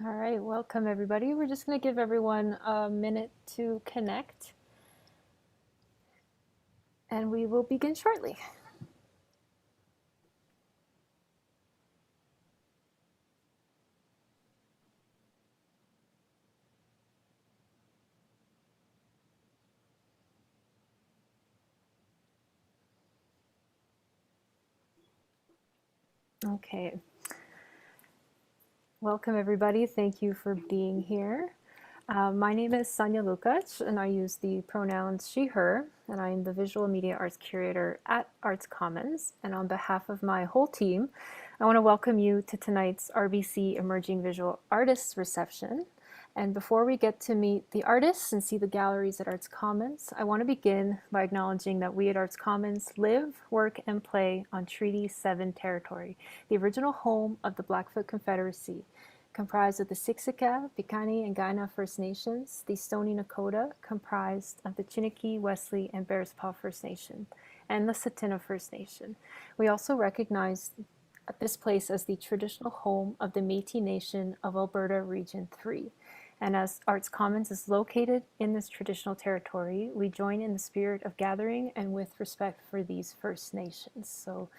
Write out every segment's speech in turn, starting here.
All right, welcome everybody. We're just going to give everyone a minute to connect and we will begin shortly. Okay. Welcome everybody. Thank you for being here. My name is Sonia Lukacs and I use the pronouns she, her, and I'm the Visual Media Arts Curator at Arts Commons. And on behalf of my whole team, I want to welcome you to tonight's RBC Emerging Visual Artists reception. And before we get to meet the artists and see the galleries at Arts Commons, I want to begin by acknowledging that we at Arts Commons live, work, and play on Treaty 7 territory, the original home of the Blackfoot Confederacy, comprised of the Siksika, Piikani, and Kainai First Nations, the Stoney Nakoda, comprised of the Chiniki, Wesley, and Bearspaw First Nation, and the Tsuut'ina First Nation. We also recognize this place as the traditional home of the Métis Nation of Alberta Region 3. And as Arts Commons is located in this traditional territory, we join in the spirit of gathering and with respect for these First Nations. So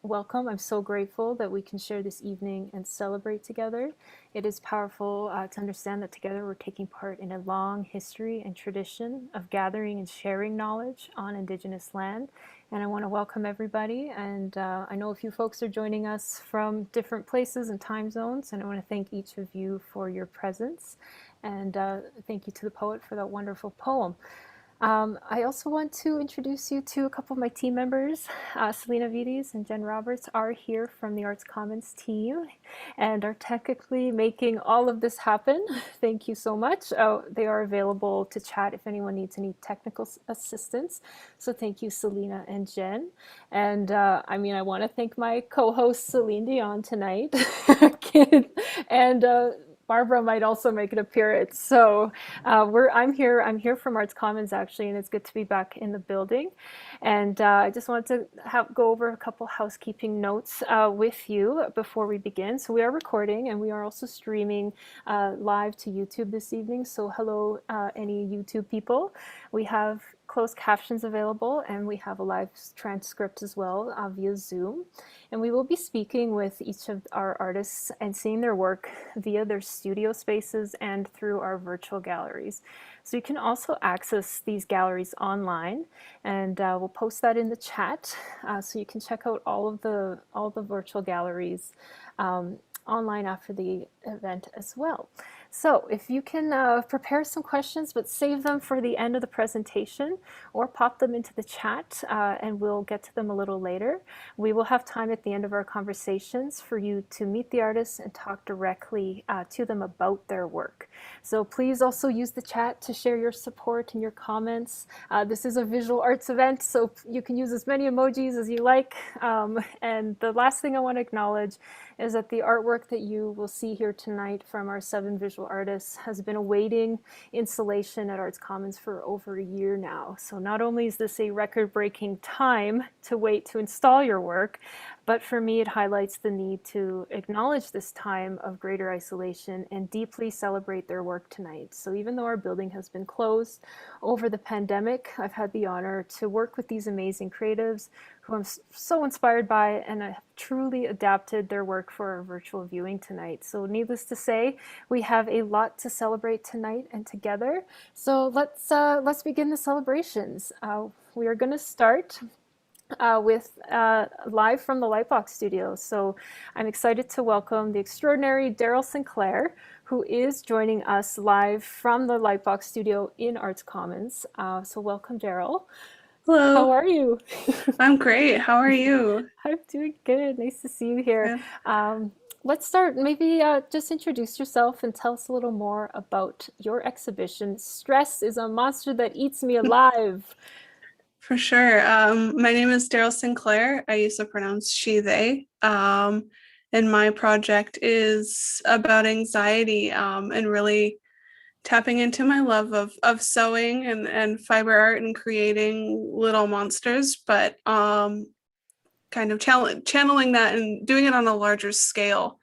welcome. I'm so grateful that we can share this evening and celebrate together. It is powerful to understand that together we're taking part in a long history and tradition of gathering and sharing knowledge on Indigenous land. And I want to welcome everybody. And I know a few folks are joining us from different places and time zones. And I want to thank each of you for your presence. And thank you to the poet for that wonderful poem. I also want to introduce you to a couple of my team members. Selena Vides and Jen Roberts are here from the Arts Commons team and are technically making all of this happen. Thank you so much. They are available to chat if anyone needs any technical assistance. So thank you, Selena and Jen. And I want to thank my co-host Celine Dion tonight. and Barbara might also make an appearance. So I'm here from Arts Commons actually, and it's good to be back in the building. And I just wanted to go over a couple housekeeping notes with you before we begin. So we are recording and we are also streaming live to YouTube this evening. So hello, any YouTube people. We have closed captions available and we have a live transcript as well via Zoom. And we will be speaking with each of our artists and seeing their work via their studio spaces and through our virtual galleries. So you can also access these galleries online, and we'll post that in the chat. So you can check out all the virtual galleries online after the event as well. So if you can prepare some questions, but save them for the end of the presentation or pop them into the chat and we'll get to them a little later. We will have time at the end of our conversations for you to meet the artists and talk directly to them about their work. So please also use the chat to share your support and your comments. This is a visual arts event, so you can use as many emojis as you like. And the last thing I want to acknowledge is that the artwork that you will see here tonight from our 7 visual artists has been awaiting installation at Arts Commons for over a year now. So not only is this a record-breaking time to wait to install your work, but for me it highlights the need to acknowledge this time of greater isolation and deeply celebrate their work tonight. So even though our building has been closed over the pandemic, I've had the honor to work with these amazing creatives who I'm so inspired by, and I have truly adapted their work for our virtual viewing tonight. So needless to say, we have a lot to celebrate tonight and together. So let's begin the celebrations. We are going to start with live from the Lightbox studio. So I'm excited to welcome the extraordinary Daryl Sinclair, who is joining us live from the Lightbox studio in Arts Commons. So welcome, Daryl. Hello. How are you? I'm great. How are you? I'm doing good. Nice to see you here. Let's start. Maybe just introduce yourself and tell us a little more about your exhibition, Stress is a Monster That Eats Me Alive. For sure. My name is Daryl Sinclair. I use the pronouns she, they. And my project is about anxiety and really tapping into my love of sewing and fiber art and creating little monsters, but kind of channeling that and doing it on a larger scale.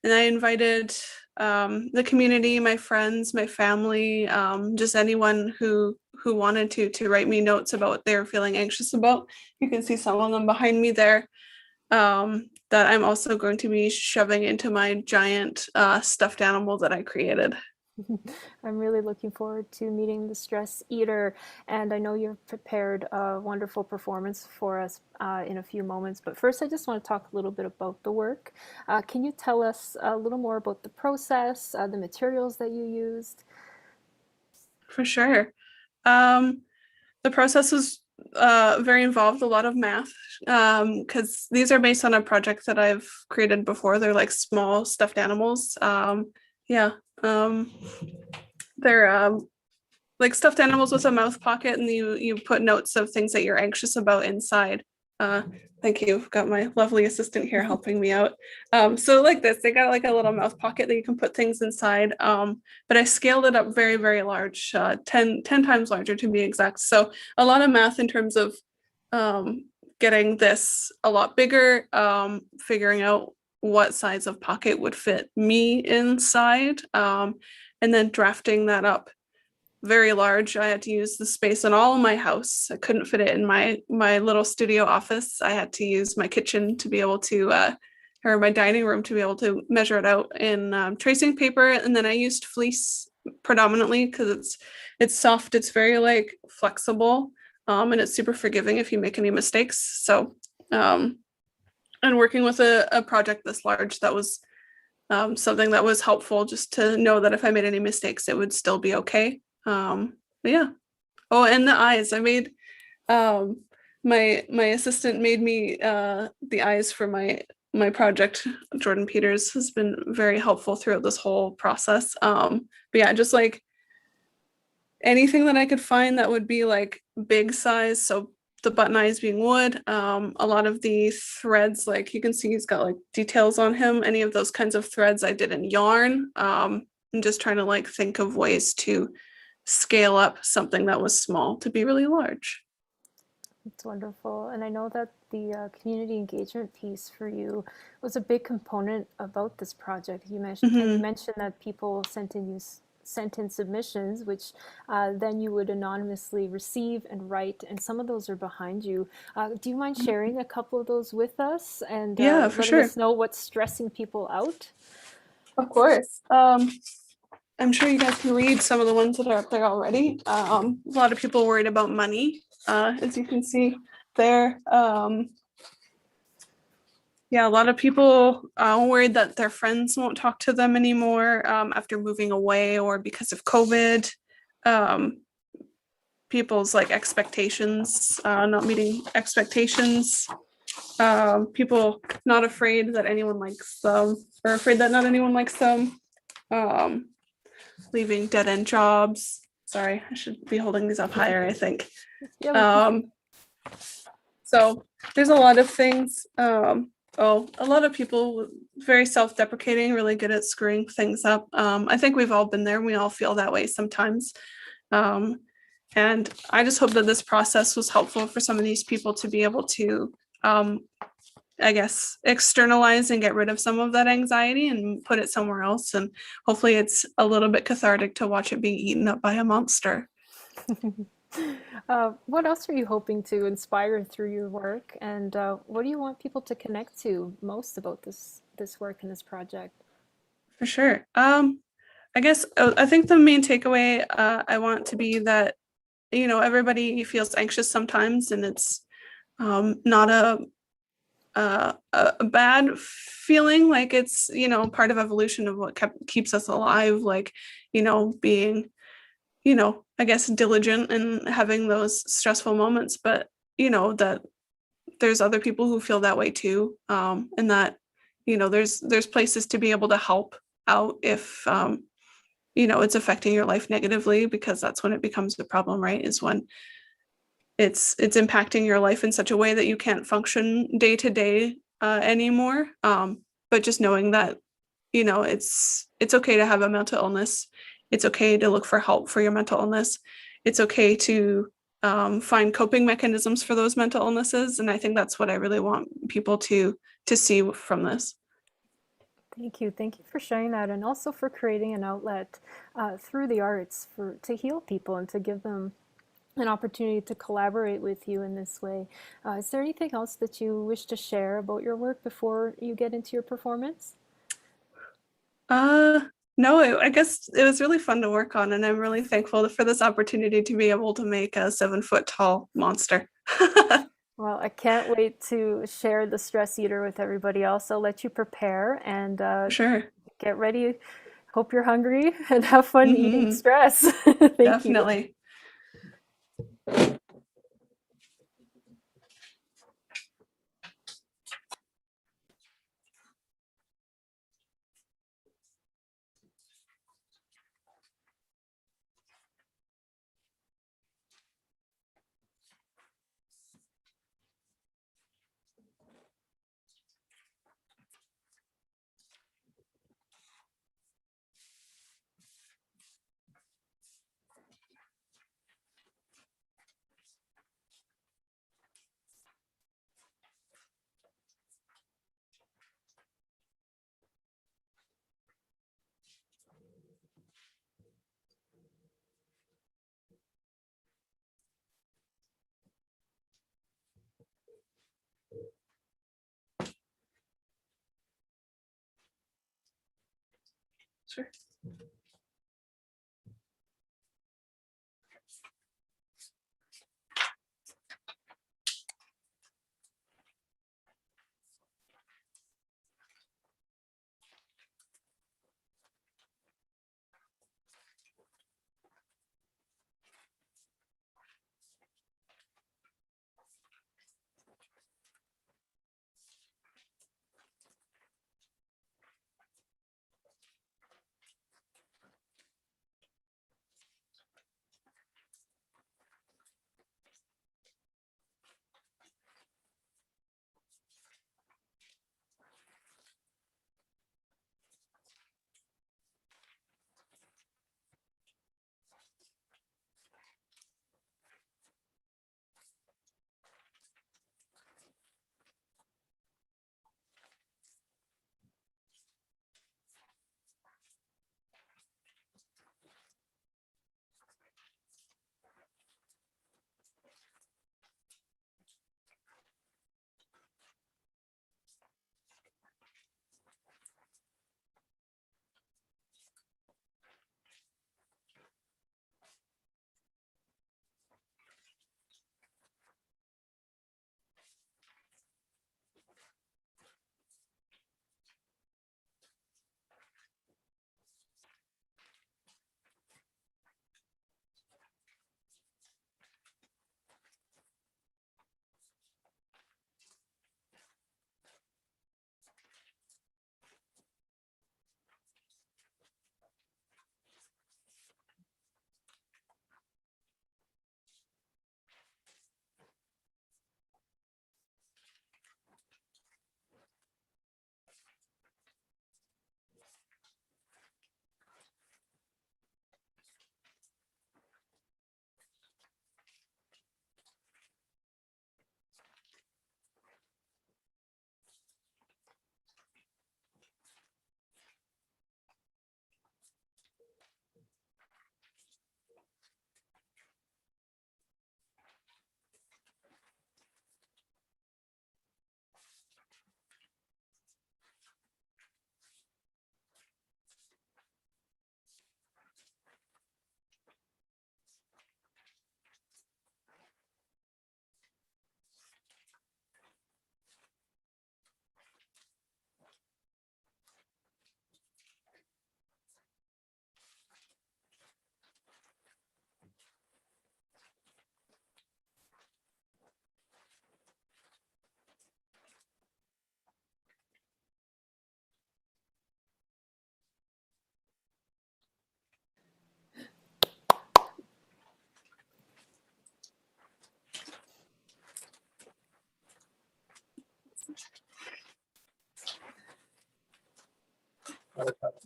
And I invited the community, my friends, my family, just anyone who wanted to write me notes about what they're feeling anxious about. You can see some of them behind me there, that I'm also going to be shoving into my giant stuffed animal that I created. I'm really looking forward to meeting the stress eater, and I know you've prepared a wonderful performance for us in a few moments. But first, I just want to talk a little bit about the work. Can you tell us a little more about the process, the materials that you used? For sure. The process was very involved, a lot of math, because these are based on a project that I've created before. They're like small stuffed animals. Yeah, um, they're like stuffed animals with a mouth pocket, and you put notes of things that you're anxious about inside. Uh, Thank you. I've got my lovely assistant here helping me out. So like this, they got like a little mouth pocket that you can put things inside. But I scaled it up very, very large, 10 times larger to be exact. So a lot of math in terms of getting this a lot bigger, figuring out what size of pocket would fit me inside, and then drafting that up very large. I had to use the space in all of my house. I couldn't fit it in my little studio office. I had to use my kitchen to be able to, or my dining room to be able to measure it out in tracing paper. And then I used fleece predominantly because it's soft. It's very like flexible, and it's super forgiving if you make any mistakes. So, and working with a project this large, that was something that was helpful, just to know that if I made any mistakes, it would still be okay. But yeah. Oh, and the eyes. I made my assistant made me the eyes for my project. Jordan Peters has been very helpful throughout this whole process. But yeah, just like anything that I could find that would be like big size. So the button eyes being wood. A lot of the threads, like you can see he's got like details on him. Any of those kinds of threads I did in yarn. I'm just trying to like think of ways to scale up something that was small to be really large. It's wonderful. And I know that the community engagement piece for you was a big component about this project. You Mm-hmm. mentioned that people sent in submissions, which then you would anonymously receive and write, and some of those are behind you. Do you mind sharing a couple of those with us and Yeah, for letting sure. us know what's stressing people out? Of course. I'm sure you guys can read some of the ones that are up there already. A lot of people worried about money, as you can see there. Yeah, a lot of people worried that their friends won't talk to them anymore after moving away or because of COVID. Um, People's like expectations, not meeting expectations. People not afraid that anyone likes them, or afraid that not anyone likes them. Um, Leaving dead end jobs. Sorry, I should be holding these up higher, I think. Yeah, Um, so there's a lot of things. A lot of people very self-deprecating, really good at screwing things up. I think we've all been there. We all feel that way sometimes. Um, and I just hope that this process was helpful for some of these people to be able to, I guess, externalize and get rid of some of that anxiety and put it somewhere else. And hopefully it's a little bit cathartic to watch it being eaten up by a monster. what else are you hoping to inspire through your work, and what do you want people to connect to most about this work and this project? For sure. I guess I think the main takeaway I want to be that, everybody feels anxious sometimes, and it's not a bad feeling. Like it's part of evolution of what keeps us alive. Like being I guess diligent and having those stressful moments, but that there's other people who feel that way too, and that there's places to be able to help out if it's affecting your life negatively, because that's when it becomes a problem, right? Is when it's impacting your life in such a way that you can't function day to day anymore. But just knowing that it's okay to have a mental illness. It's okay to look for help for your mental illness. It's okay to find coping mechanisms for those mental illnesses, and I think that's what I really want people to see from this. Thank you. Thank you for sharing that, and also for creating an outlet through the arts for to heal people and to give them an opportunity to collaborate with you in this way. Is there anything else that you wish to share about your work before you get into your performance? Uh, no, I guess it was really fun to work on, and I'm really thankful for this opportunity to be able to make a 7 foot tall monster. Well, I can't wait to share the stress eater with everybody else. I'll let you prepare and Sure. get ready. Hope you're hungry and have fun eating Hmm. stress. Thank you. Definitely. Sure.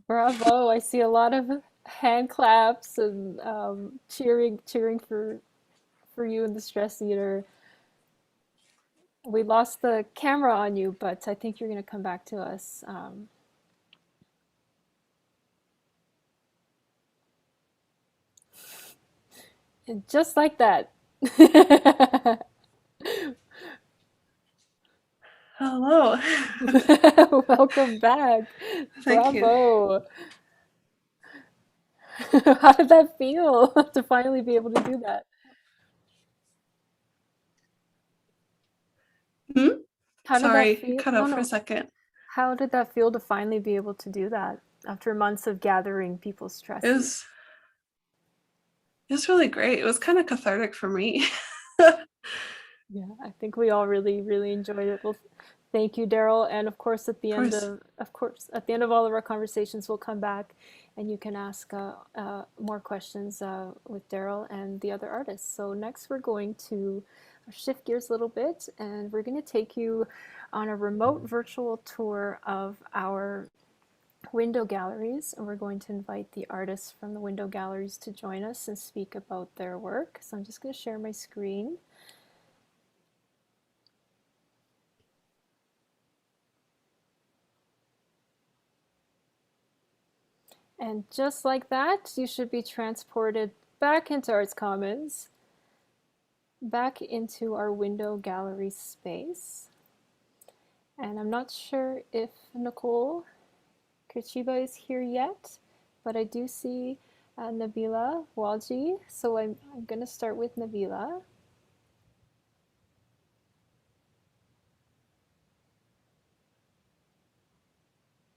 Bravo. I see a lot of hand claps and cheering for you and the stress eater. We lost the camera on you, but I think you're going to come back to us. And just like that. Hello. Welcome back. Thank you. Bravo. How did that feel to finally be able to do that? Hmm? How did that Sorry, it feel? cut No, out for a no. second. How did that feel to finally be able to do that after months of gathering people's It stresses? was it was really great. It was kind of cathartic for me. Yeah, I think we all really, really enjoyed it. Well, thank you, Daryl. And of course, at the Of end course. of course, at the end of all of our conversations, we'll come back and you can ask more questions with Daryl and the other artists. So next, we're going to shift gears a little bit, and we're going to take you on a remote virtual tour of our window galleries, and we're going to invite the artists from the window galleries to join us and speak about their work. So I'm just going to share my screen. And just like that, you should be transported back into Arts Commons, back into our window gallery space. And I'm not sure if Nicole Kerchiba is here yet, but I do see Nabila Walji. So I'm going to start with Nabila.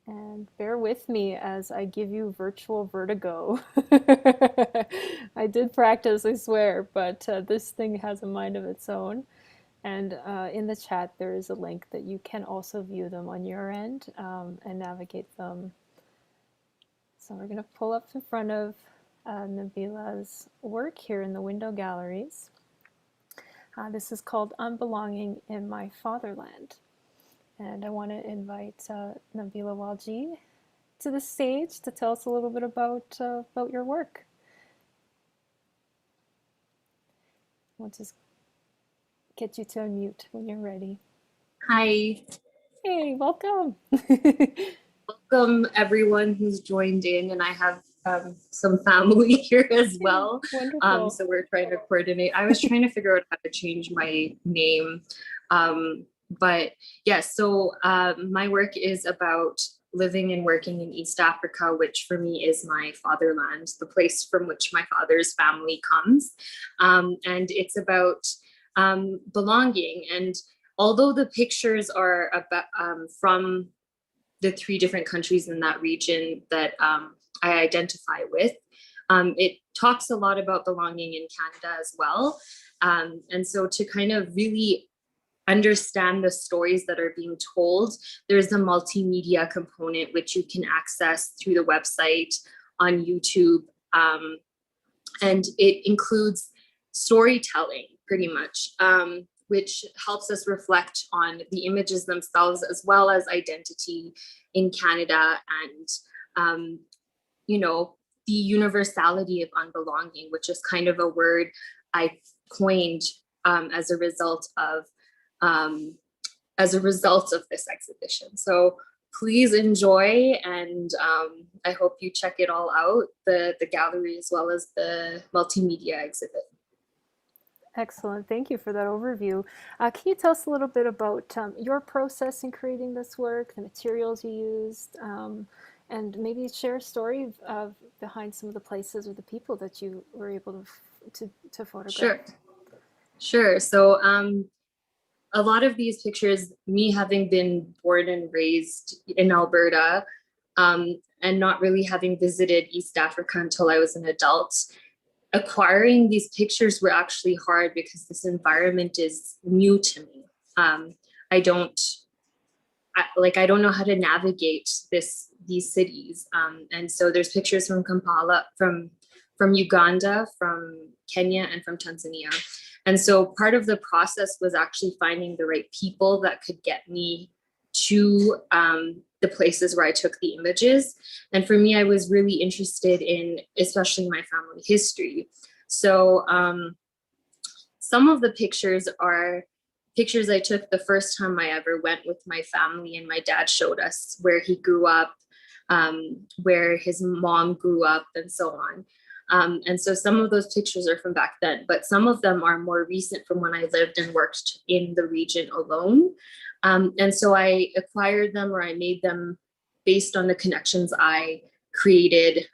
And bear with me as I give you virtual vertigo. I did practice, I swear, but this thing has a mind of its own. And in the chat, there is a link that you can also view them on your end and navigate them. So we're going to pull up in front of Nabila's work here in the window galleries. This is called Unbelonging in My Fatherland. And I want to invite Nabila Walji to the stage to tell us a little bit about your work. I'll just get you to unmute when you're ready. Hi. Hey, welcome. Welcome everyone who's joined in, and I have some family here as well. Wonderful. So we're trying to coordinate. I was trying to figure out how to change my name. But yes, so my work is about living and working in East Africa, which for me is my fatherland, the place from which my father's family comes. And it's about belonging. And although the pictures are about, from the 3 different countries in that region that I identify with, it talks a lot about belonging in Canada as well. And so to kind of really understand the stories that are being told, there's a multimedia component which you can access through the website on YouTube. And it includes storytelling pretty much, which helps us reflect on the images themselves as well as identity in Canada and, you know, the universality of unbelonging, which is kind of a word I coined as a result of this exhibition. So please enjoy, and I hope you check it all out, the gallery as well as the multimedia exhibit. Excellent. Thank you for that overview. Can you tell us a little bit about your process in creating this work, the materials you used, and maybe share a story of behind some of the places or the people that you were able to photograph? Sure. So a lot of these pictures, me having been born and raised in Alberta, and not really having visited East Africa until I was an adult, acquiring these pictures were actually hard because this environment is new to me. I don't know how to navigate these cities. And so there's pictures from Kampala, from Uganda, from Kenya, and from Tanzania. And so part of the process was actually finding the right people that could get me to the places where I took the images. And for me, I was really interested in, especially my family history. So some of the pictures are pictures I took the first time I ever went with my family, and my dad showed us where he grew up, where his mom grew up, and so on. And so some of those pictures are from back then, but some of them are more recent from when I lived and worked in the region alone. And so I acquired them, or I made them based on the connections I created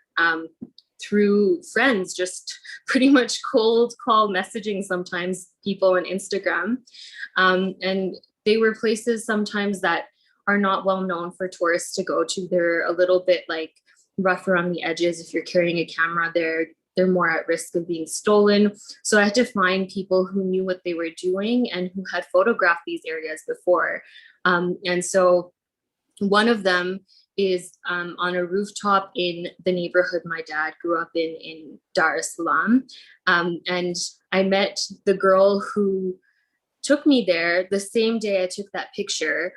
through friends, just pretty much cold call messaging sometimes people on Instagram. And they were places sometimes that are not well known for tourists to go to. They're a little bit like rough around the edges. If you're carrying a camera, they're more at risk of being stolen. So I had to find people who knew what they were doing and who had photographed these areas before. And so one of them is on a rooftop in the neighborhood my dad grew up in Dar es Salaam. And I met the girl who took me there the same day I took that picture.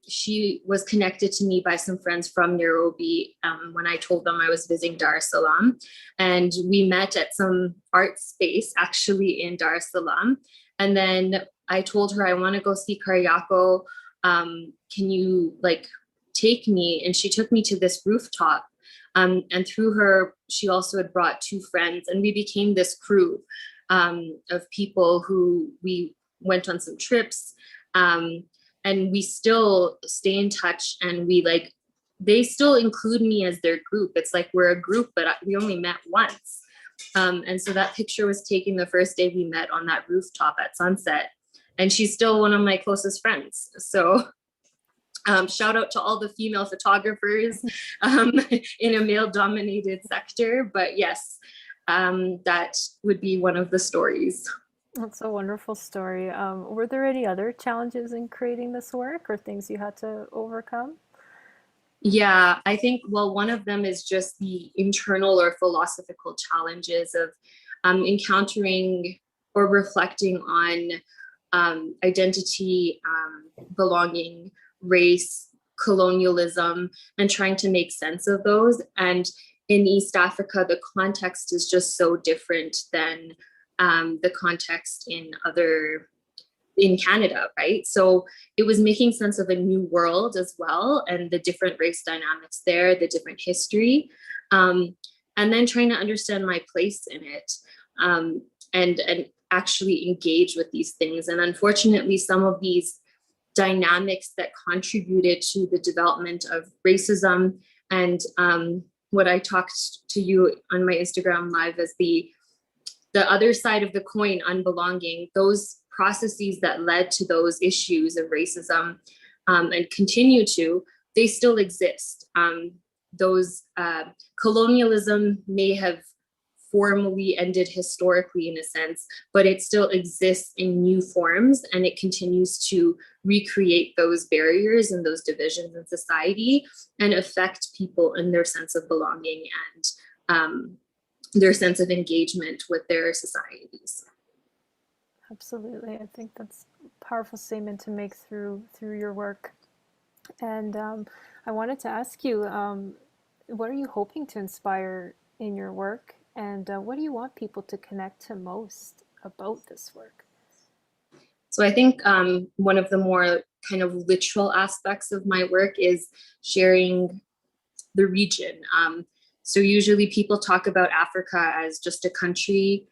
She was connected to me by some friends from Nairobi when I told them I was visiting Dar es Salaam. And we met at some art space actually in Dar es Salaam. And then I told her, I want to go see Karyako. Can you like take me? And she took me to this rooftop. And through her, she also had brought two friends, and we became this crew of people who we went on some trips. And we still stay in touch, and they still include me as their group. It's like we're a group, but we only met once. And so that picture was taken the first day we met on that rooftop at sunset. And she's still one of my closest friends. So shout out to all the female photographers in a male-dominated sector. But yes, that would be one of the stories. That's a wonderful story. Were there any other challenges in creating this work or things you had to overcome? Yeah, I think, well, one of them is just the internal or philosophical challenges of encountering or reflecting on identity, belonging, race, colonialism, and trying to make sense of those. And in East Africa, the context is just so different than the context in Canada, right? So it was making sense of a new world as well, and the different race dynamics there, the different history, and then trying to understand my place in it, and actually engage with these things. And unfortunately, some of these dynamics that contributed to the development of racism and what I talked to you on my Instagram live as the other side of the coin, unbelonging, those processes that led to those issues of racism and continue to, they still exist. Those colonialism may have formally ended historically in a sense, but it still exists in new forms, and it continues to recreate those barriers and those divisions in society and affect people in their sense of belonging and their sense of engagement with their societies. Absolutely. I think that's a powerful statement to make through your work. And I wanted to ask you, what are you hoping to inspire in your work? And what do you want people to connect to most about this work? So I think one of the more kind of literal aspects of my work is sharing the region. So usually people talk about Africa as just a country.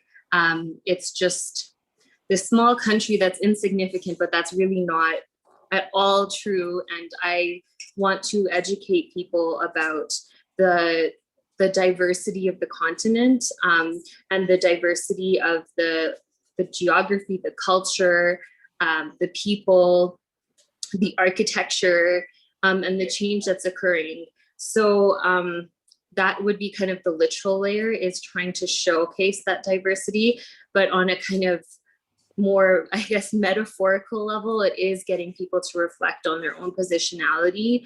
It's just this small country that's insignificant, but that's really not at all true. And I want to educate people about the diversity of the continent and the diversity of the geography, the culture, the people, the architecture, and the change that's occurring. So that would be kind of the literal layer, is trying to showcase that diversity, but on a kind of more, I guess, metaphorical level, it is getting people to reflect on their own positionality.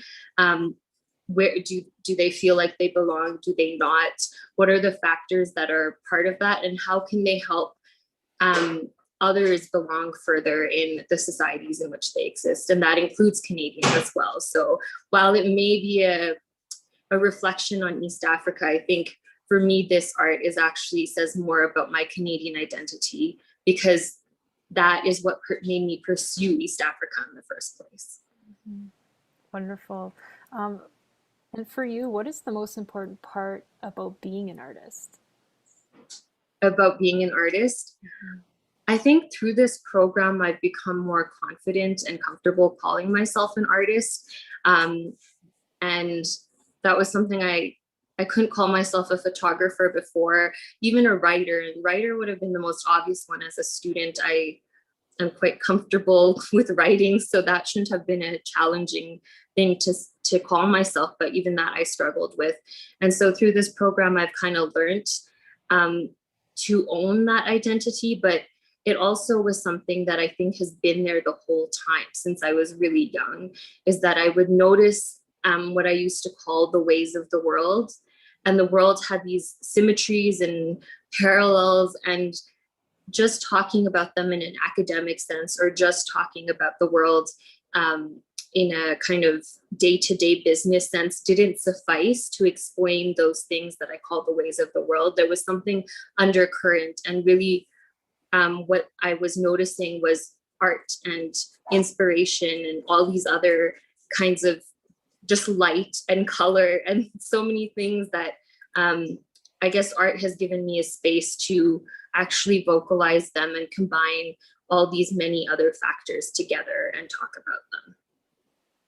Where do they feel like they belong? Do they not? What are the factors that are part of that? And how can they help others belong further in the societies in which they exist? And that includes Canadians as well. So while it may be a reflection on East Africa, I think for me, this art actually says more about my Canadian identity, because that is what made me pursue East Africa in the first place. Mm-hmm. Wonderful. And for you, what is the most important part about being an artist? about being an artist. I think through this program, I've become more confident and comfortable calling myself an artist. And that was something I couldn't call myself a photographer before, even a writer. And writer would have been the most obvious one. As a student, I am quite comfortable with writing, so that shouldn't have been a challenging thing to call myself, but even that I struggled with. And so through this program, I've kind of learned to own that identity, but it also was something that I think has been there the whole time since I was really young, is that I would notice what I used to call the ways of the world. And the world had these symmetries and parallels, and just talking about them in an academic sense, or just talking about the world in a kind of day-to-day business sense, didn't suffice to explain those things that I call the ways of the world. There was something undercurrent, and really what I was noticing was art and inspiration and all these other kinds of just light and color and so many things that I guess art has given me a space to actually vocalize them and combine all these many other factors together and talk about them.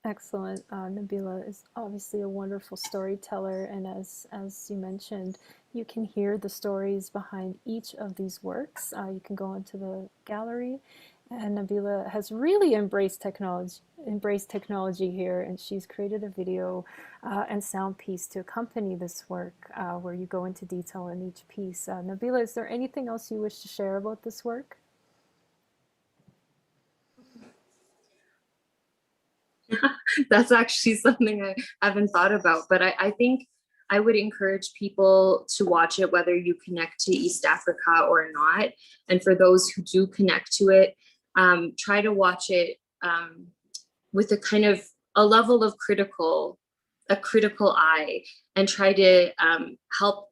Excellent. Nabila is obviously a wonderful storyteller, and as you mentioned, you can hear the stories behind each of these works. You can go into the gallery, and Nabila has really embraced technology here, and she's created a video and sound piece to accompany this work, where you go into detail in each piece. Nabila, is there anything else you wish to share about this work? That's actually something I haven't thought about, but I think I would encourage people to watch it, whether you connect to East Africa or not. And for those who do connect to it, try to watch it with a kind of a level of critical eye, and try to help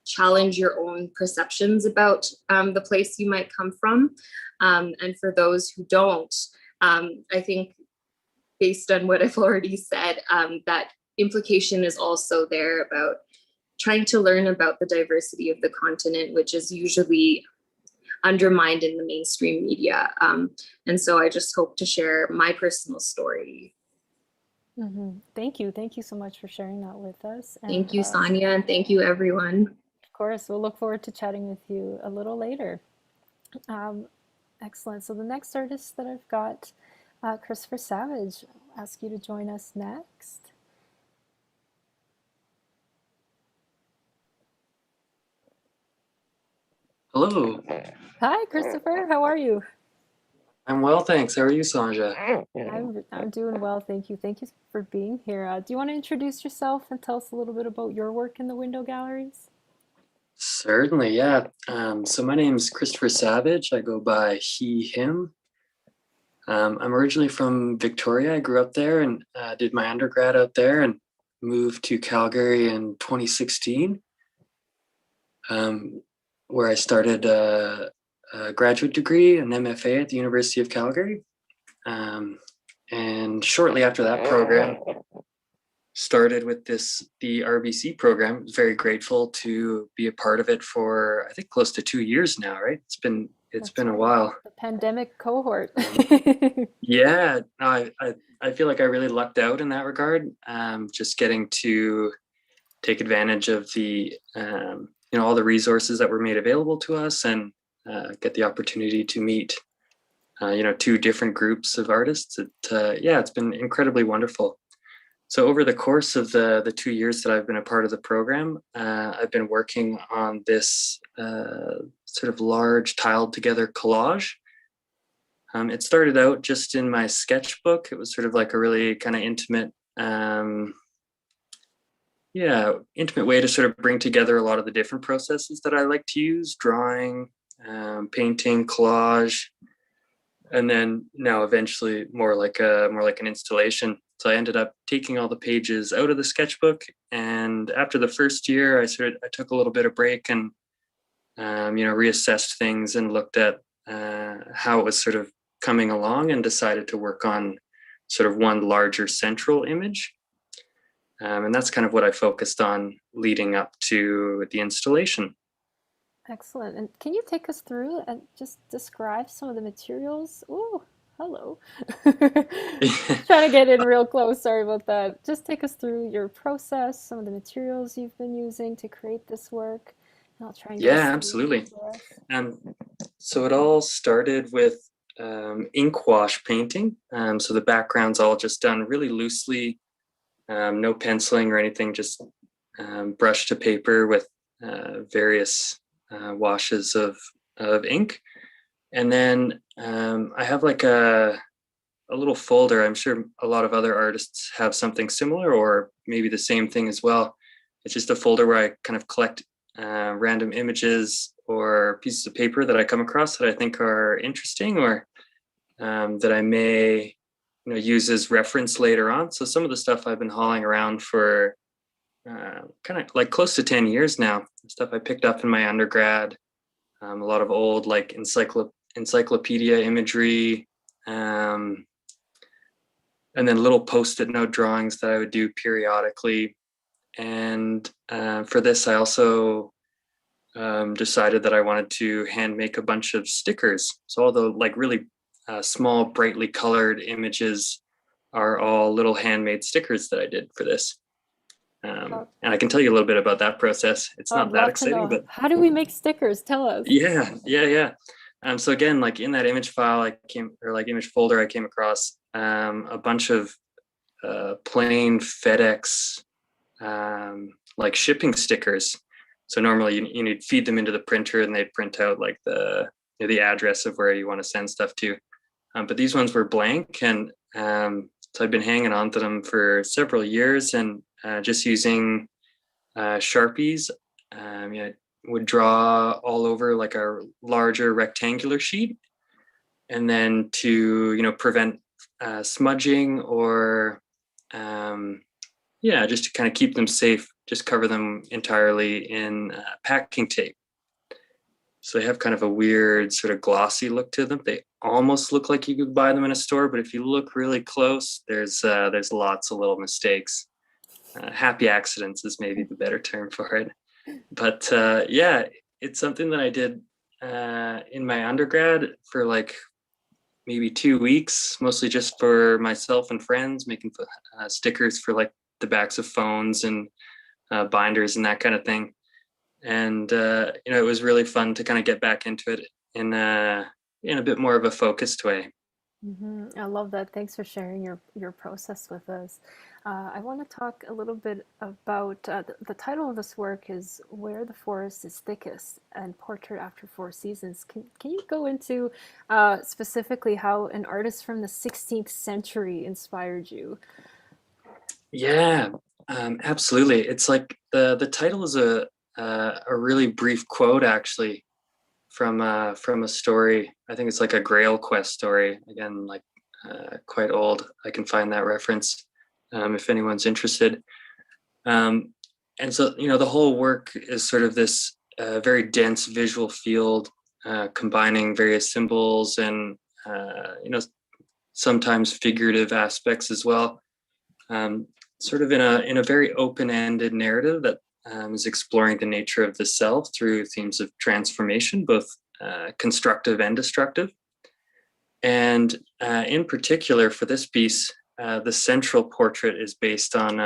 challenge your own perceptions about the place you might come from. And for those who don't, I think based on what I've already said, that implication is also there about trying to learn about the diversity of the continent, which is usually undermined in the mainstream media. And so I just hope to share my personal story. Mm-hmm. Thank you. Thank you so much for sharing that with us. And, thank you, Sonia, and thank you, everyone. Of course, we'll look forward to chatting with you a little later. Excellent. So the next artist that I've got, Christopher Savage, I'll ask you to join us next. Hello. Hi, Christopher. How are you? I'm well, thanks. How are you, Sanja? I'm doing well, thank you. Thank you for being here. Do you want to introduce yourself and tell us a little bit about your work in the window galleries? Certainly, yeah. So my name's Christopher Savage. I go by he, him. I'm originally from Victoria. I grew up there and did my undergrad out there and moved to Calgary in 2016, where I started a graduate degree, an MFA at the University of Calgary. And shortly after that program started with the RBC program. I was very grateful to be a part of it for, I think, close to 2 years now, right? It's been a while. The pandemic cohort. Yeah, I feel like I really lucked out in that regard. Just getting to take advantage of the all the resources that were made available to us, and get the opportunity to meet two different groups of artists. It's been incredibly wonderful. So over the course of the 2 years that I've been a part of the program, I've been working on this sort of large tiled together collage. It started out just in my sketchbook. It was sort of like a really kind of intimate way to sort of bring together a lot of the different processes that I like to use: drawing, painting, collage, and then now eventually more like an installation. So I ended up taking all the pages out of the sketchbook, and after the first year, I took a little bit of break and reassessed things and looked at how it was sort of coming along, and decided to work on sort of one larger central image. And that's kind of what I focused on leading up to the installation. Excellent. And can you take us through and just describe some of the materials? Ooh, hello. Trying to get in real close. Sorry about that. Just take us through your process, some of the materials you've been using to create this work, and I'll try and get a Yeah, steam absolutely. for us. So it all started with Inkwash painting. So the background's all just done really loosely, no penciling or anything, just brush to paper with various washes of ink. And then I have like a little folder. I'm sure a lot of other artists have something similar or maybe the same thing as well. It's just a folder where I kind of collect random images or pieces of paper that I come across that I think are interesting or that I may use as reference later on. So some of the stuff I've been hauling around for kind of like close to 10 years now. Stuff I picked up in my undergrad, a lot of old like encyclopedia imagery, and then little post-it note drawings that I would do periodically. And for this, I also decided that I wanted to hand make a bunch of stickers. So all the like really small, brightly colored images are all little handmade stickers that I did for this. And I can tell you a little bit about that process. It's I'd not that love to exciting, know. but How do we make stickers? Tell us. yeah. So again, like in that image file, image folder, I came across a bunch of plain FedEx like shipping stickers. So normally you need to feed them into the printer and they'd print out like the address of where you want to send stuff to. But these ones were blank, and so I've been hanging on to them for several years and just using Sharpies. Would draw all over like a larger rectangular sheet, and then to prevent smudging or just to kind of keep them safe, just cover them entirely in packing tape. So they have kind of a weird sort of glossy look to them. They almost look like you could buy them in a store, but if you look really close, there's lots of little mistakes. Happy accidents is maybe the better term for it. But it's something that I did in my undergrad for like maybe 2 weeks, mostly just for myself and friends, making stickers for like the backs of phones and binders and that kind of thing. And it was really fun to kind of get back into it in a bit more of a focused way. I love that. Thanks for sharing your process with us. I want to talk a little bit about the title of this work is Where the Forest is Thickest and Portrait After 4 Seasons. Can you go into specifically how an artist from the 16th century inspired you? Yeah, absolutely. It's like the title is a really brief quote actually from a story. I think it's like a Grail Quest story. Again, like quite old. I can find that reference if anyone's interested. And so the whole work is sort of this very dense visual field, combining various symbols and sometimes figurative aspects as well. Sort of in a very open-ended narrative that is exploring the nature of the self through themes of transformation, both constructive and destructive. And in particular for this piece, the central portrait is based on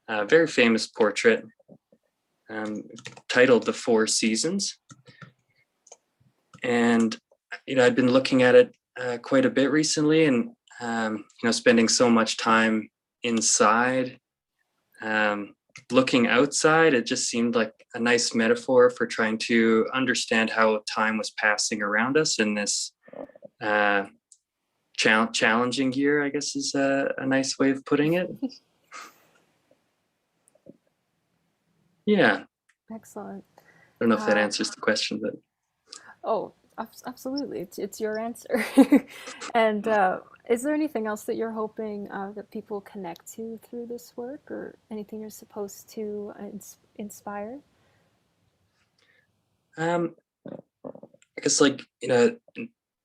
a very famous portrait titled The 4 Seasons. And I'd been looking at it quite a bit recently, and spending so much time inside. Looking outside, it just seemed like a nice metaphor for trying to understand how time was passing around us in this challenging year, I guess is a nice way of putting it. Yeah. Excellent. I don't know if that answers the question, but. Oh, absolutely. It's your answer. And is there anything else that you're hoping that people connect to through this work, or anything you're supposed to inspire? I guess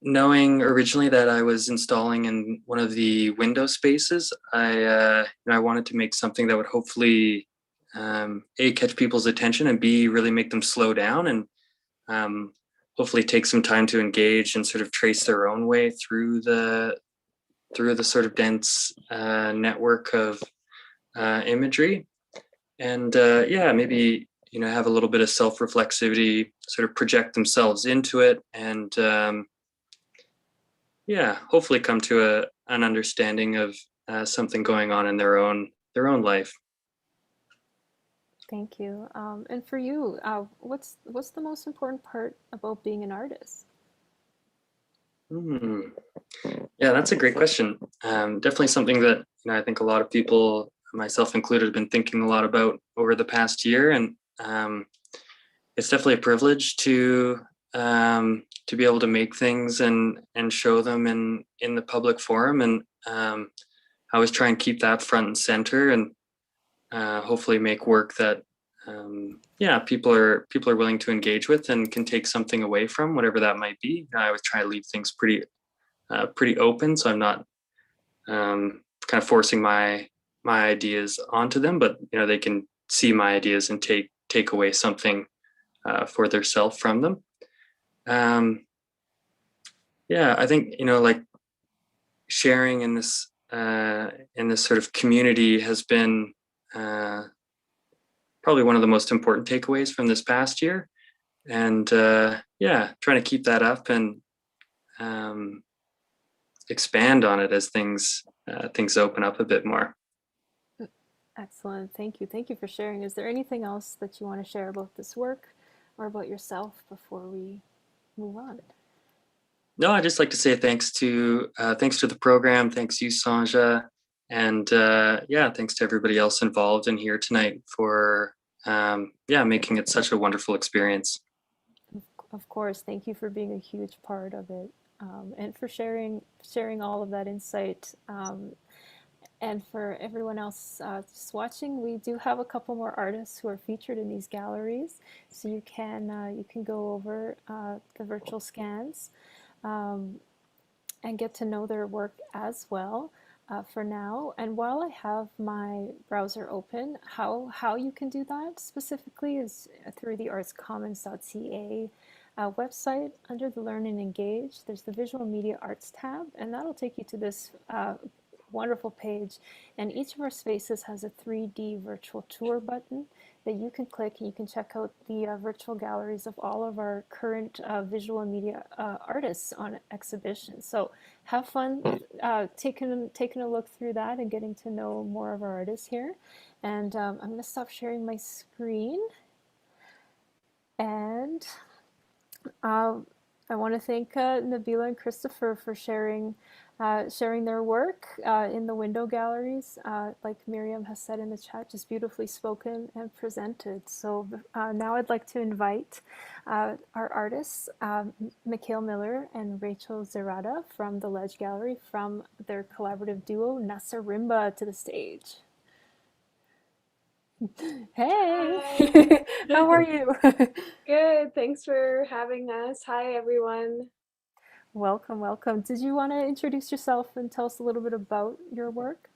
knowing originally that I was installing in one of the window spaces, I wanted to make something that would hopefully A, catch people's attention, and B, really make them slow down and hopefully take some time to engage and sort of trace their own way through the sort of dense network of imagery. And yeah, maybe, you know, have a little bit of self-reflexivity, sort of project themselves into it, and yeah, hopefully come to an understanding of something going on in their own life. Thank you. And for you, what's the most important part about being an artist? Yeah, that's a great question. Definitely something that, you know, I think a lot of people, myself included, have been thinking a lot about over the past year, and it's definitely a privilege to be able to make things and show them in the public forum, and I always try and keep that front and center, and hopefully make work that yeah, people are willing to engage with and can take something away from, whatever that might be. I always try to leave things pretty open, so I'm not kind of forcing my ideas onto them, but you know, they can see my ideas and take away something for their self from them. Yeah, I think, you know, like sharing in this sort of community has been probably one of the most important takeaways from this past year, and yeah, trying to keep that up and expand on it as things open up a bit more. Excellent. Thank you. Thank you for sharing. Is there anything else that you want to share about this work or about yourself before we move on? No, I'd just like to say thanks to the program. Thanks you, Sanja. And yeah, thanks to everybody else involved in here tonight for yeah, making it such a wonderful experience. Of course, thank you for being a huge part of it, and for sharing all of that insight. And for everyone else just watching, we do have a couple more artists who are featured in these galleries, so you can go over the virtual scans and get to know their work as well. For now, and while I have my browser open, how you can do that specifically is through the artscommons.ca website. Under the Learn and Engage, there's the Visual Media Arts tab, and that'll take you to this wonderful page, and each of our spaces has a 3D virtual tour button that you can click, and you can check out the virtual galleries of all of our current visual and media artists on exhibition. So have fun taking a look through that and getting to know more of our artists here. And I'm going to stop sharing my screen, and I want to thank Nabila and Christopher for sharing their work in the window galleries. Like Miriam has said in the chat, just beautifully spoken and presented. So now I'd like to invite our artists, Mikhail Miller and Rachel Zerada from the Ledge Gallery, from their collaborative duo Nasa Rimba, to the stage. Hey, how are you? Good, thanks for having us. Hi, everyone. Welcome, welcome. Did you want to introduce yourself and tell us a little bit about your work?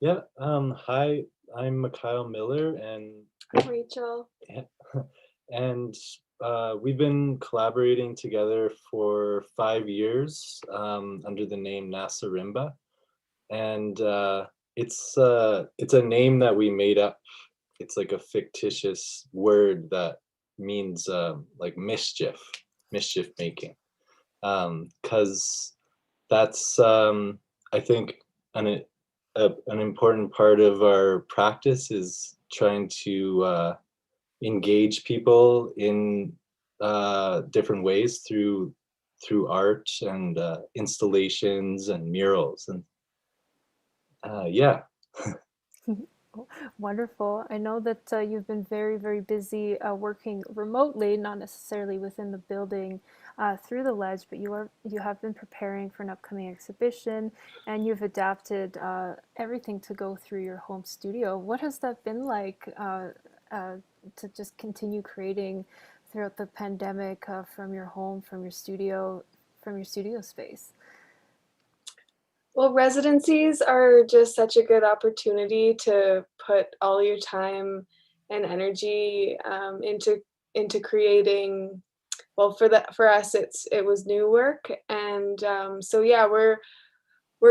Yeah, hi, I'm Mikhail Miller, and I'm Rachel. and we've been collaborating together for 5 years under the name Nasa Rimba, and it's a name that we made up. It's like a fictitious word that means like mischief making, because that's I think an important part of our practice is trying to engage people in different ways through art and installations and murals, and yeah. Wonderful. I know that you've been very, very busy working remotely, not necessarily within the building through the Ledge, but you have been preparing for an upcoming exhibition, and you've adapted everything to go through your home studio. What has that been like to just continue creating throughout the pandemic from your home, from your studio space? Well, residencies are just such a good opportunity to put all your time and energy into creating. Well, for us, it was new work, and so yeah, we're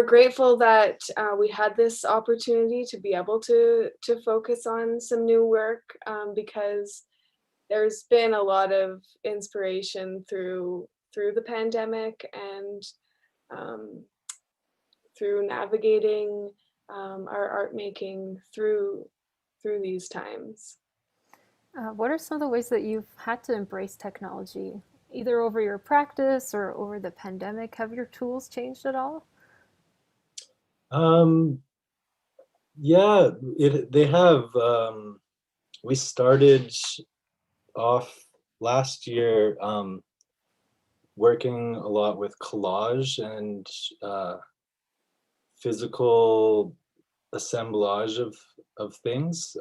grateful that we had this opportunity to be able to focus on some new work, because there's been a lot of inspiration through the pandemic, and um, through navigating our art making through these times. What are some of the ways that you've had to embrace technology, either over your practice or over the pandemic? Have your tools changed at all? Um, yeah, they have. We started off last year working a lot with collage and physical assemblage of things.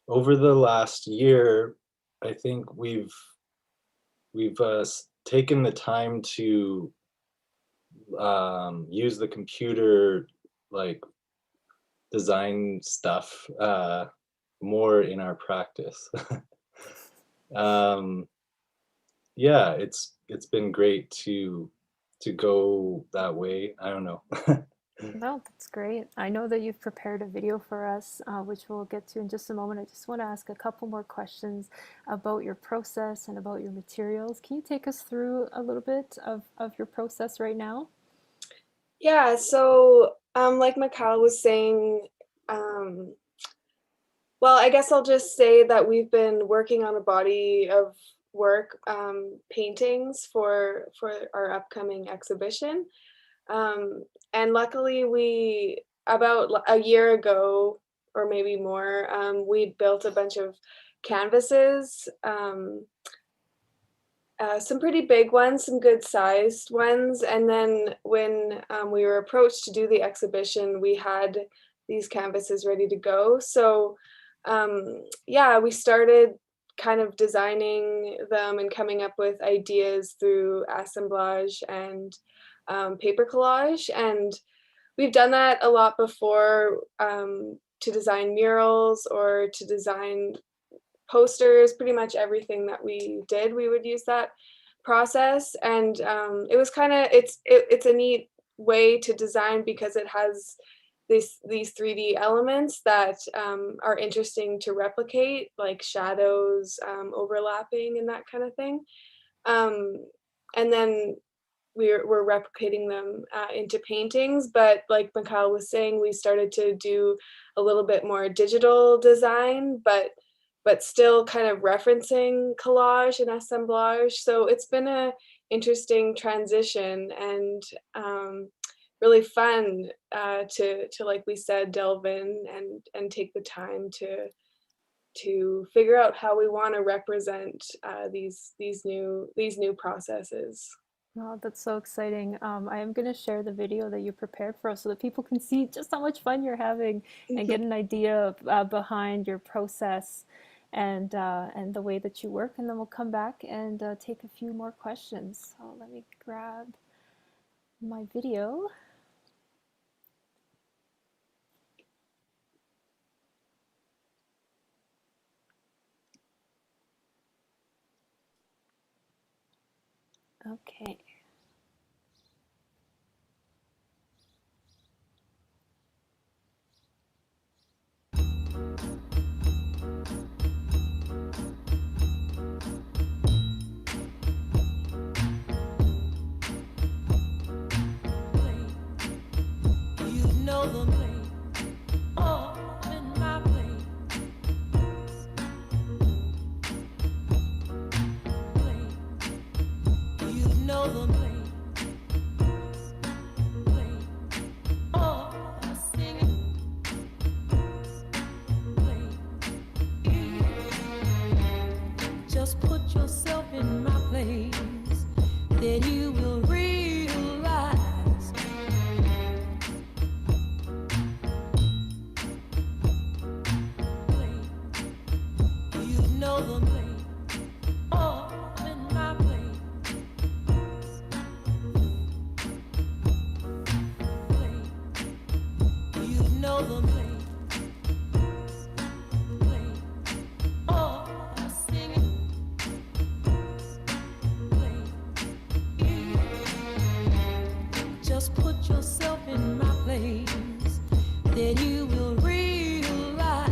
Over the last year, I think we've taken the time to use the computer, like design stuff more in our practice. um, yeah, it's been great to go that way. I don't know. No, that's great. I know that you've prepared a video for us, which we'll get to in just a moment. I just want to ask a couple more questions about your process and about your materials. Can you take us through a little bit of your process right now? Yeah, so like Mikhail was saying, um, well, I guess I'll just say that we've been working on a body of work, paintings for our upcoming exhibition. And luckily, we about a year ago or maybe more, we built a bunch of canvases, some pretty big ones, some good sized ones. And then when we were approached to do the exhibition, we had these canvases ready to go. So yeah, we started kind of designing them and coming up with ideas through assemblage and paper collage. And we've done that a lot before, to design murals or to design posters. Pretty much everything that we did, we would use that process. And it was kind of, it's a neat way to design because it has these 3D elements that are interesting to replicate, like shadows, overlapping and that kind of thing. Um, and then we're replicating them into paintings. But like Mikhail was saying, we started to do a little bit more digital design, but still kind of referencing collage and assemblage. So it's been a interesting transition, and really fun to like we said, delve in and take the time to figure out how we want to represent these new processes. Oh, that's so exciting. I am going to share the video that you prepared for us so that people can see just how much fun you're having and get an idea of, behind your process and the way that you work. And then we'll come back and take a few more questions. So let me grab my video. Okay. Know the Just put yourself in my place, then you will realize.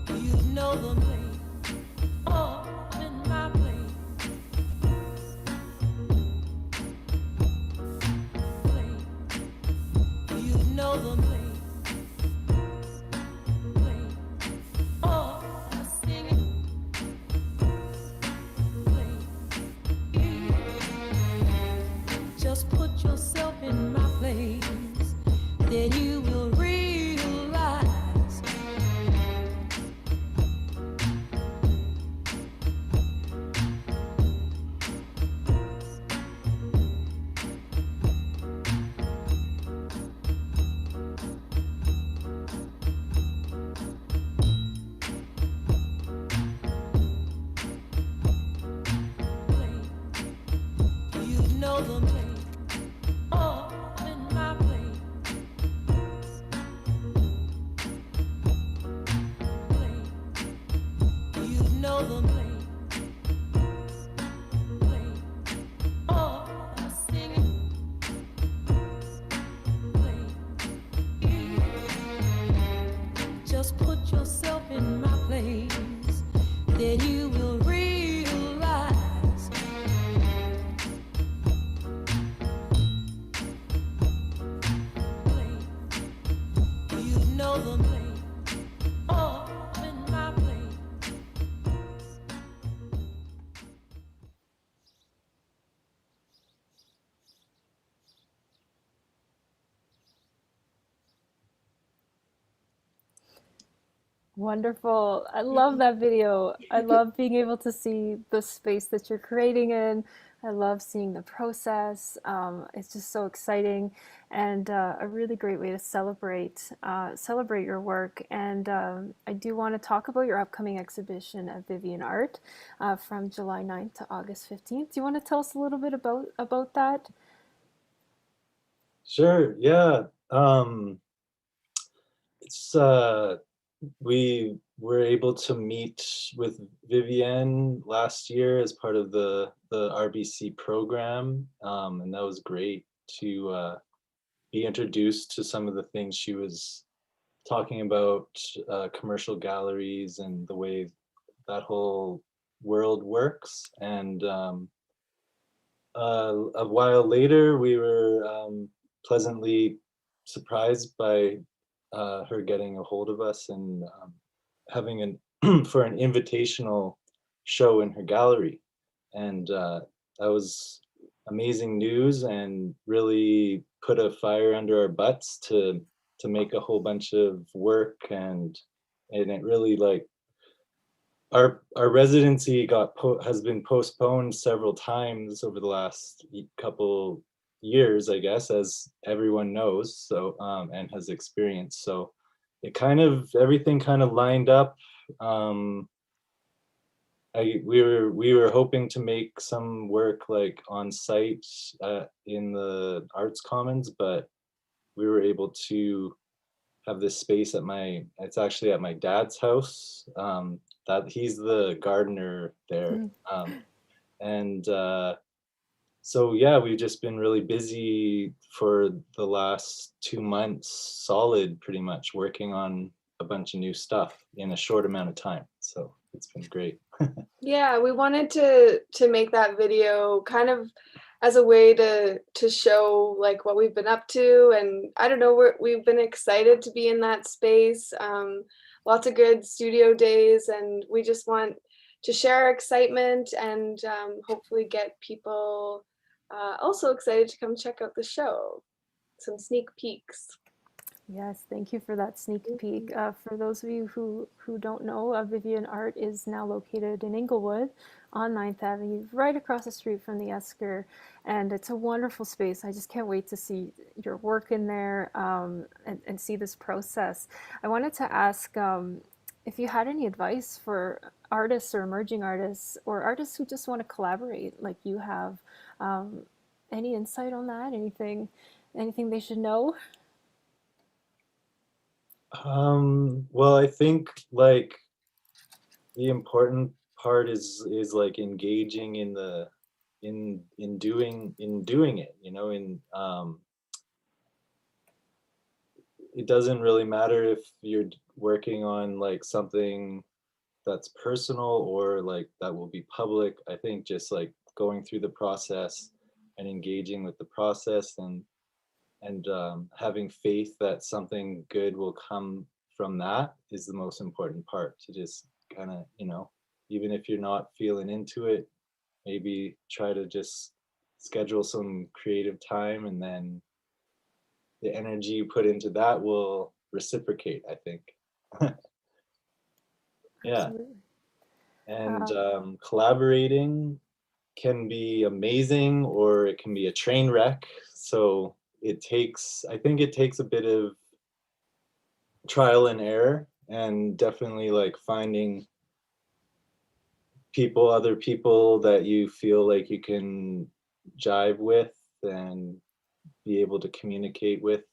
You know the place, oh, in my place. You know the place. Oh, sing it. Just put yourself in my place, then you will realize. You know the place, oh, in my place. You know the place, oh, sing it. Just put yourself in my place, then you will realize. You know the place, oh, in my place. Wonderful. I love that video. I love being able to see the space that you're creating in. I love seeing the process. It's just so exciting and a really great way to celebrate your work. And I do want to talk about your upcoming exhibition at Vivian Art from July 9th to August 15th. Do you want to tell us a little bit about that? Sure, yeah. It's we were able to meet with Vivienne last year as part of the RBC program, and that was great to be introduced to some of the things she was talking about, commercial galleries and the way that whole world works. And a while later, we were pleasantly surprised by her getting a hold of us and having an for an invitational show in her gallery, and that was amazing news and really put a fire under our butts to make a whole bunch of work, and it really like our residency has been postponed several times over the last couple years, I guess, as everyone knows, so and has experienced. So it kind of everything kind of lined up. We were hoping to make some work like on site in the Arts Commons, but we were able to have this space it's actually at my dad's house. That he's the gardener there. And so yeah, we've just been really busy for the last 2 months, solid pretty much, working on a bunch of new stuff in a short amount of time. So it's been great. Yeah, we wanted to make that video kind of as a way to show like what we've been up to, and I don't know, we've been excited to be in that space. Lots of good studio days, and we just want to share our excitement and hopefully get people also excited to come check out the show. Some sneak peeks. Yes, thank you for that sneak peek. For those of you who don't know, Vivian Art is now located in Inglewood on 9th Avenue, right across the street from the Esker, and it's a wonderful space. I just can't wait to see your work in there and see this process. I wanted to ask if you had any advice for artists or emerging artists or artists who just want to collaborate like you have. Any insight on that? Anything they should know? Well, I think like the important part is like engaging in the in doing it, you know, it doesn't really matter if you're working on like something that's personal or like that will be public. I think just like going through the process and engaging with the process and having faith that something good will come from that is the most important part. To just kind of, you know, even if you're not feeling into it, maybe try to just schedule some creative time, and then the energy you put into that will reciprocate, I think. Yeah. Absolutely. And Um, collaborating can be amazing or it can be a train wreck. So I think it takes a bit of trial and error, and definitely like finding other people that you feel like you can jive with and be able to communicate with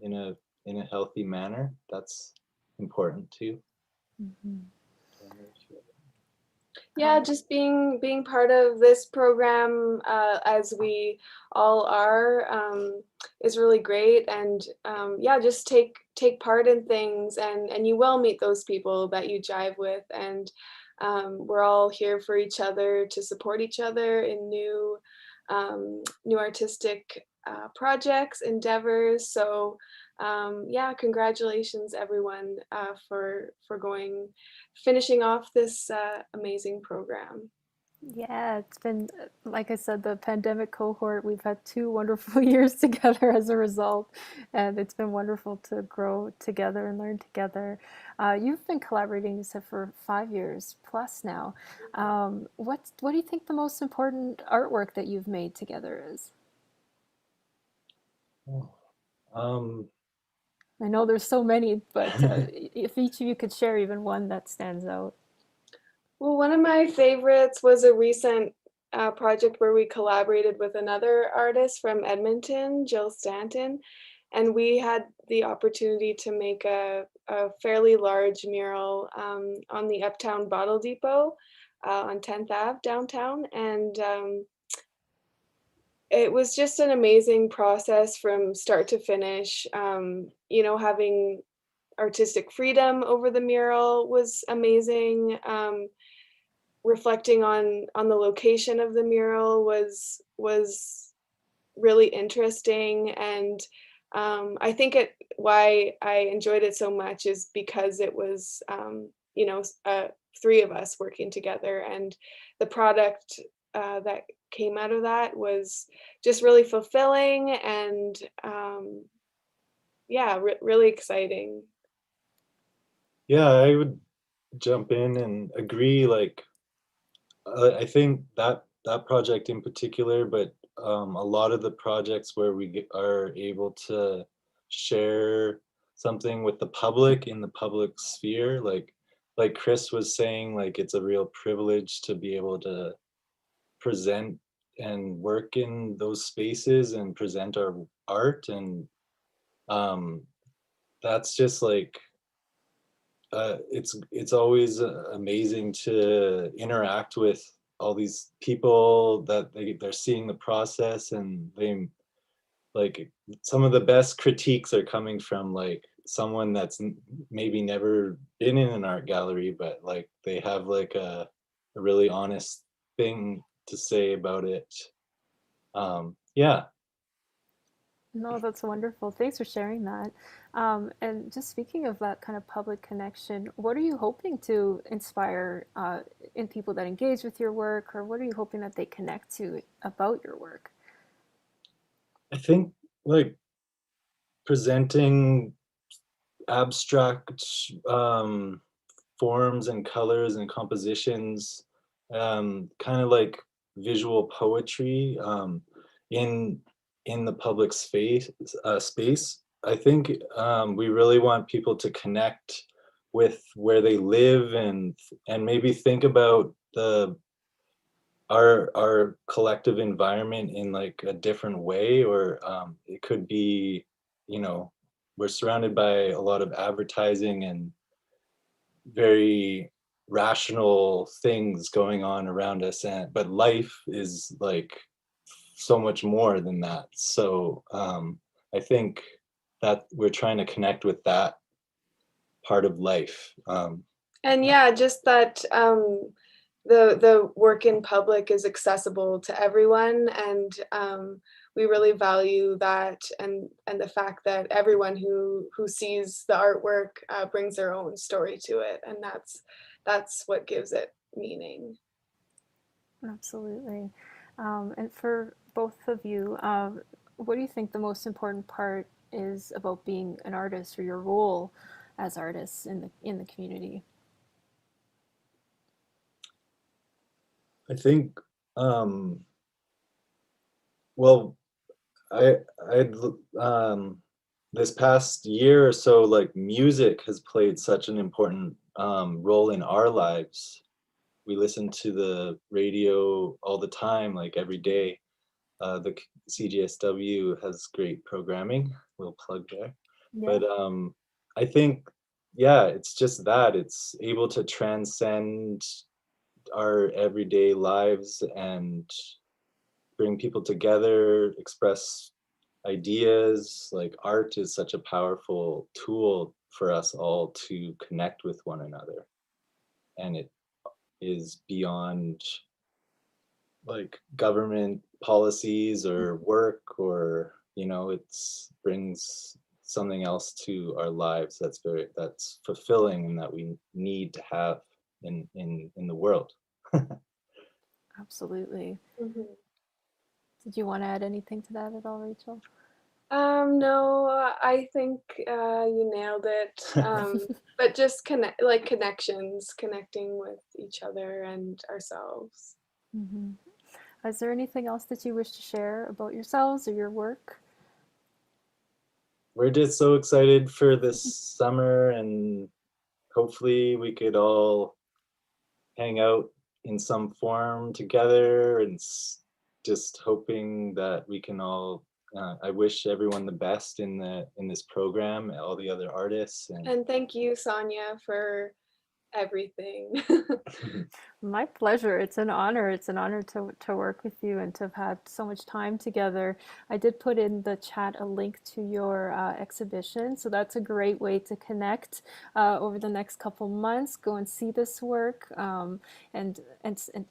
in a healthy manner. That's important too. mhm. Yeah, just being part of this program, as we all are, is really great. And yeah, just take part in things, and you will meet those people that you jive with. And we're all here for each other, to support each other in new artistic projects, endeavors. So yeah, congratulations everyone, for finishing off this amazing program. Yeah, it's been, like I said, the pandemic cohort, we've had 2 wonderful years together as a result, and it's been wonderful to grow together and learn together. You've been collaborating, you said, for 5 years plus now. What do you think the most important artwork that you've made together is? um I know there's so many, but if each of you could share even one that stands out. Well, one of my favorites was a recent project where we collaborated with another artist from Edmonton, Jill Stanton, and we had the opportunity to make a fairly large mural on the Uptown Bottle Depot on 10th Ave downtown. And it was just an amazing process from start to finish. You know, having artistic freedom over the mural was amazing. Reflecting on the location of the mural was really interesting. And I think why I enjoyed it so much is because it was, you know, three of us working together, and the product that came out of that was just really fulfilling, and yeah, really exciting. yeah, I would jump in and agree. Like I think that project in particular, but a lot of the projects where are able to share something with the public in the public sphere, like Chris was saying, like it's a real privilege to be able to present and work in those spaces and present our art, and um, that's just like it's always amazing to interact with all these people that they're seeing the process, and they like some of the best critiques are coming from like someone that's maybe never been in an art gallery, but like they have like a really honest thing to say about it. Yeah. No, that's wonderful. Thanks for sharing that. And just speaking of that kind of public connection, what are you hoping to inspire in people that engage with your work, or what are you hoping that they connect to about your work? I think like presenting abstract forms and colors and compositions, kind of like visual poetry, in in the public space. I think we really want people to connect with where they live, and maybe think about our collective environment in like a different way. Or it could be, you know, we're surrounded by a lot of advertising and very rational things going on around us, but life is like so much more than that. So I think that we're trying to connect with that part of life. And yeah, just that the work in public is accessible to everyone, and we really value that, and the fact that everyone who sees the artwork brings their own story to it, and that's what gives it meaning. Absolutely. And for both of you, what do you think the most important part is about being an artist, or your role as artists in the community? I think, well, I'd this past year or so, like music has played such an important role in our lives. We listen to the radio all the time, like every day. The CGSW has great programming. Little plug there. Yeah. But I think, yeah, it's just that it's able to transcend our everyday lives and bring people together, express ideas. Like art is such a powerful tool for us all to connect with one another. And it is beyond like government policies or work, or it's brings something else to our lives that's fulfilling and that we need to have in the world. Absolutely. Mhm. Did you want to add anything to that at all, Rachel? No, I think you nailed it. But just connections, connecting with each other and ourselves. Mm-hmm. Is there anything else that you wish to share about yourselves or your work? We're just so excited for this summer, and hopefully we could all hang out in some form together, and just hoping that we can all I wish everyone the best in this program, all the other artists, And thank you, Sonia, for everything. My pleasure. It's an honor. It's an honor to work with you and to have had so much time together. I did put in the chat a link to your exhibition, so that's a great way to connect over the next couple months. Go and see this work, and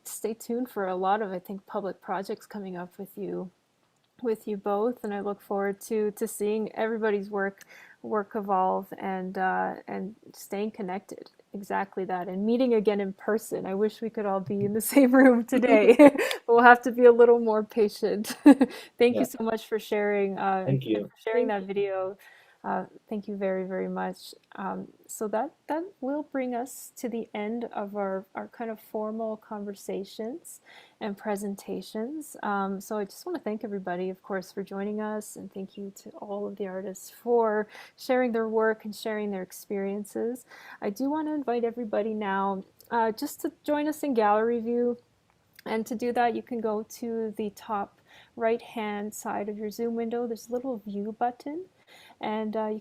stay tuned for a lot of, I think, public projects coming up with you both, and I look forward to seeing everybody's work evolve, and staying connected. Exactly that, and meeting again in person. I wish we could all be in the same room today. But we'll have to be a little more patient. Thank you Yeah, so much for sharing thank and you. for sharing Thank that video. Thank you very, very much. So that will bring us to the end of our kind of formal conversations and presentations. So I just want to thank everybody, of course, for joining us, and thank you to all of the artists for sharing their work and sharing their experiences. I do want to invite everybody now just to join us in gallery view. And to do that, you can go to the top right hand side of your Zoom window. There's a little view button, and you